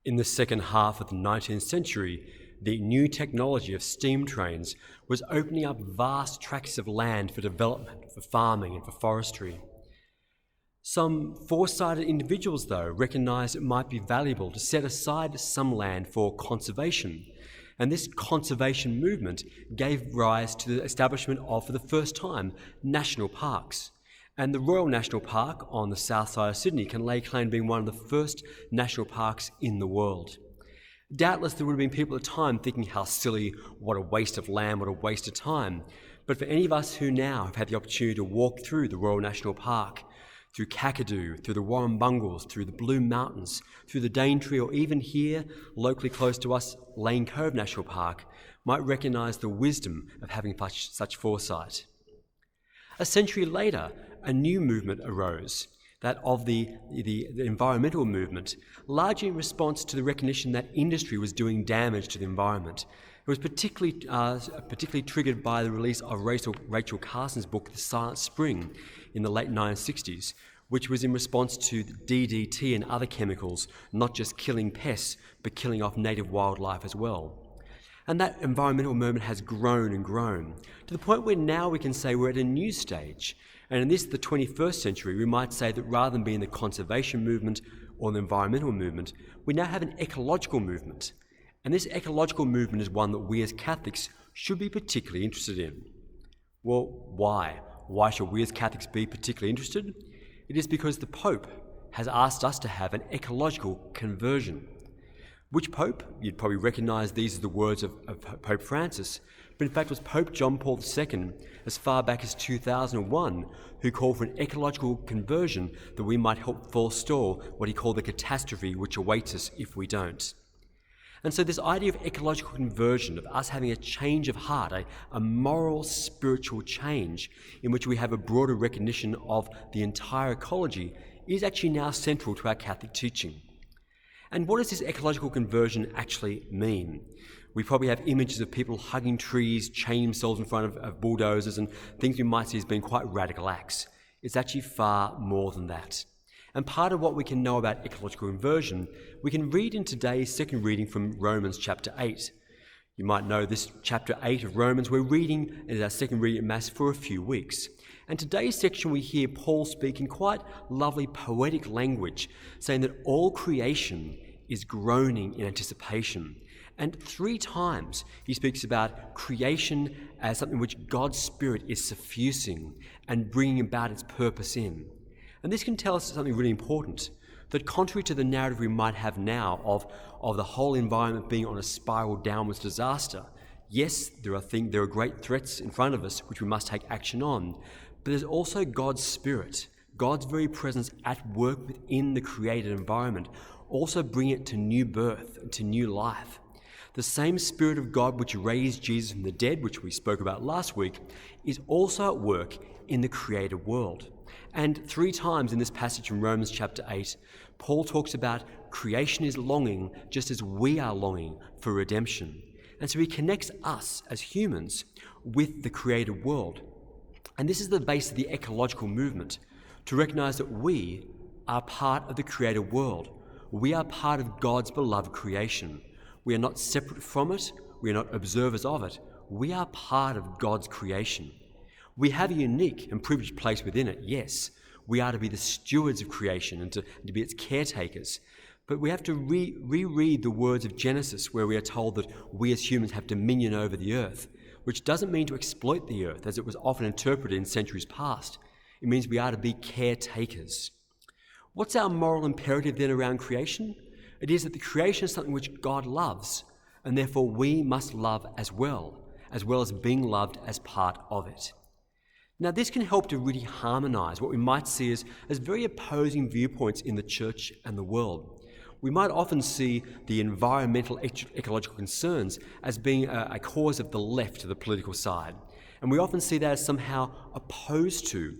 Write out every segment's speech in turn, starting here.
In the second half of the 19th century, the new technology of steam trains was opening up vast tracts of land for development, for farming and for forestry. Some foresighted individuals, though, recognised it might be valuable to set aside some land for conservation, and this conservation movement gave rise to the establishment of, for the first time, national parks. And the Royal National Park on the south side of Sydney can lay claim to being one of the first national parks in the world. Doubtless there would have been people at the time thinking how silly, what a waste of land, what a waste of time. But for any of us who now have had the opportunity to walk through the Royal National Park, through Kakadu, through the Warrumbungles, through the Blue Mountains, through the Daintree, or even here, locally close to us, Lane Cove National Park, might recognise the wisdom of having such foresight. A century later, a new movement arose, that of the environmental movement, largely in response to the recognition that industry was doing damage to the environment. It was particularly triggered by the release of Rachel Carson's book, The Silent Spring, in the late 1960s, which was in response to DDT and other chemicals, not just killing pests, but killing off native wildlife as well. And that environmental movement has grown and grown, to the point where now we can say we're at a new stage. And in this, the 21st century, we might say that rather than being the conservation movement or the environmental movement, we now have an ecological movement. And this ecological movement is one that we as Catholics should be particularly interested in. Well, why? Why should we as Catholics be particularly interested? It is because the Pope has asked us to have an ecological conversion. Which Pope? You'd probably recognise these as the words of Pope Francis, but in fact it was Pope John Paul II, as far back as 2001, who called for an ecological conversion that we might help forestall what he called the catastrophe which awaits us if we don't. And so this idea of ecological conversion, of us having a change of heart, a moral, spiritual change in which we have a broader recognition of the entire ecology, is actually now central to our Catholic teaching. And what does this ecological conversion actually mean? We probably have images of people hugging trees, chaining themselves in front of bulldozers, and things we might see as being quite radical acts. It's actually far more than that. And part of what we can know about ecological conversion, we can read in today's second reading from Romans chapter 8. You might know this chapter 8 of Romans we're reading as our second reading at Mass for a few weeks. And today's section we hear Paul speak in quite lovely poetic language, saying that all creation is groaning in anticipation. And 3 times he speaks about creation as something which God's Spirit is suffusing and bringing about its purpose in. And this can tell us something really important, that contrary to the narrative we might have now of the whole environment being on a spiral downwards disaster, yes, there are great threats in front of us which we must take action on, but there's also God's Spirit, God's very presence at work within the created environment, also bring it to new birth and to new life. The same Spirit of God which raised Jesus from the dead, which we spoke about last week, is also at work in the created world. And 3 times in this passage from Romans chapter 8, Paul talks about creation is longing just as we are longing for redemption. And so he connects us as humans with the created world. And this is the base of the ecological movement, to recognize that we are part of the created world. We are part of God's beloved creation. We are not separate from it. We are not observers of it. We are part of God's creation. We have a unique and privileged place within it, yes. We are to be the stewards of creation and to be its caretakers. But we have to reread the words of Genesis, where we are told that we as humans have dominion over the earth, which doesn't mean to exploit the earth, as it was often interpreted in centuries past. It means we are to be caretakers. What's our moral imperative then around creation? It is that the creation is something which God loves, and therefore we must love as well as being loved as part of it. Now, this can help to really harmonise what we might see as very opposing viewpoints in the church and the world. We might often see the environmental ecological concerns as being a cause of the left of the political side. And we often see that as somehow opposed to,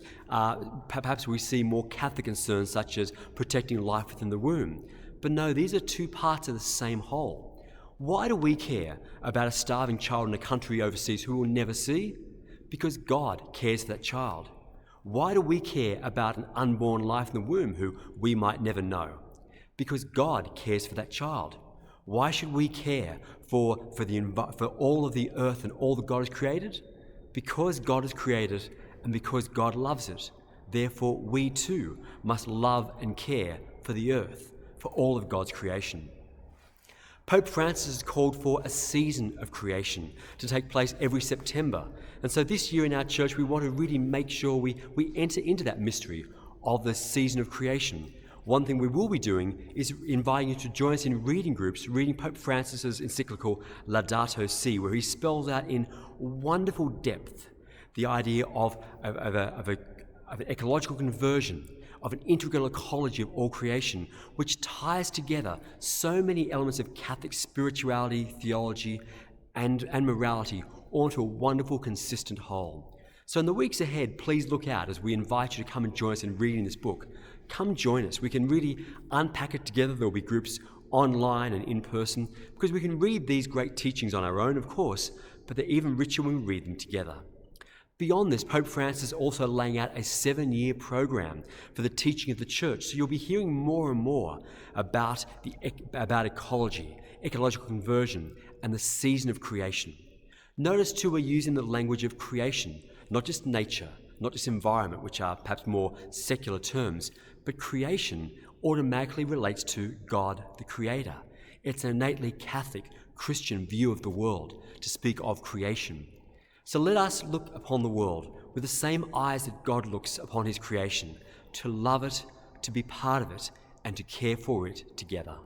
perhaps we see more Catholic concerns such as protecting life within the womb. But no, these are 2 parts of the same whole. Why do we care about a starving child in a country overseas who we'll never see? Because God cares for that child. Why do we care about an unborn life in the womb who we might never know? Because God cares for that child. Why should we care for all of the earth and all that God has created? Because God has created and because God loves it. Therefore, we too must love and care for the earth, for all of God's creation. Pope Francis has called for a season of creation to take place every September. And so this year in our church, we want to really make sure we enter into that mystery of the season of creation. One thing we will be doing is inviting you to join us in reading groups, reading Pope Francis's encyclical Laudato Si, where he spells out in wonderful depth the idea of an ecological conversion, of an integral ecology of all creation, which ties together so many elements of Catholic spirituality, theology, and morality all into a wonderful, consistent whole. So in the weeks ahead, please look out as we invite you to come and join us in reading this book. Come join us. We can really unpack it together. There will be groups online and in person, because we can read these great teachings on our own, of course, but they're even richer when we read them together. Beyond this, Pope Francis is also laying out a 7-year program for the teaching of the Church. So you'll be hearing more and more about ecology, ecological conversion, and the season of creation. Notice too, we're using the language of creation, not just nature, not just environment, which are perhaps more secular terms, but creation automatically relates to God the Creator. It's an innately Catholic, Christian view of the world to speak of creation. So let us look upon the world with the same eyes that God looks upon his creation, to love it, to be part of it, and to care for it together.